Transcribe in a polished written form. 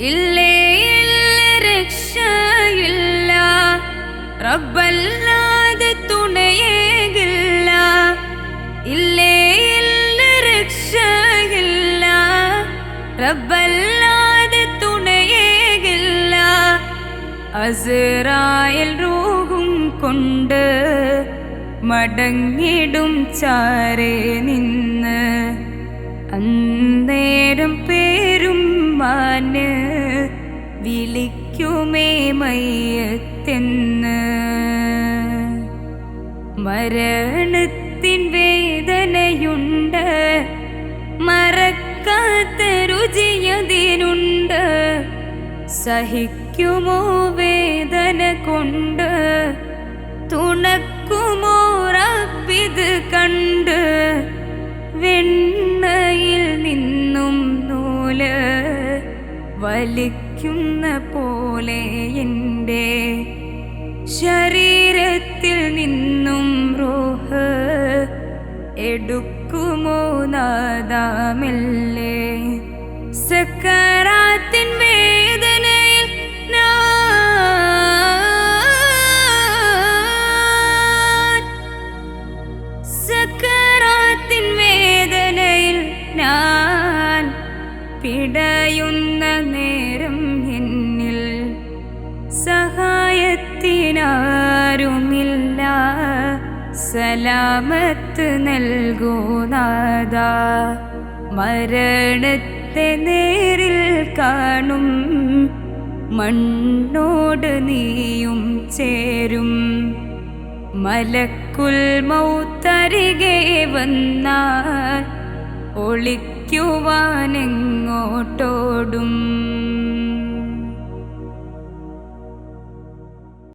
ഇല്ലേ രക്ഷയില്ല, റബ്ബല്ലാതെ തുണയേകില്ല. ഇല്ലേ രക്ഷയില്ല, റബ്ബല്ലാതെ തുണയേകില്ല. അസ്റായിൽ റൂഹും കൊണ്ട് മടങ്ങിടും ചാരേ നിന്ന്. അന്നേരം പേരും മാന് വിളിക്കുമേ മയ്യത്തെന്ന്. മരണത്തിൻ വേദനയുണ്ട്, മറക്കാത്ത രുചിയതിനുണ്ട്. സഹിക്കുമോ വേദന കൊണ്ട്, തുണക്കുമോ റബ്ബിത് കണ്ട്. വെണ്ണയിൽ നിന്നും നൂല് വലിക്കുന്ന പോലെ എൻ്റെ ശരീരത്തിൽ നിന്നും റൂഹ് എടുക്കുമോ നാദാമെല്ലെ. സക്കറാത്തിൻ വേദനയിൽ സക്കറാത്തിൻ വേദനയിൽ ഞാൻ പിടയുന്ന നേരം എന്നിൽ സഹായത്തിനാരുമില്ല. സലാമത്ത് നൽകൂ നാഥാ. മരണത്തെ നേരിൽ കാണും, മണ്ണോട് നീയും ചേരും. മലക്കുൽ മൗത്തരികെ വന്നാൽ ഒളിക്കുവാനെങ്ങോട്ടോടും.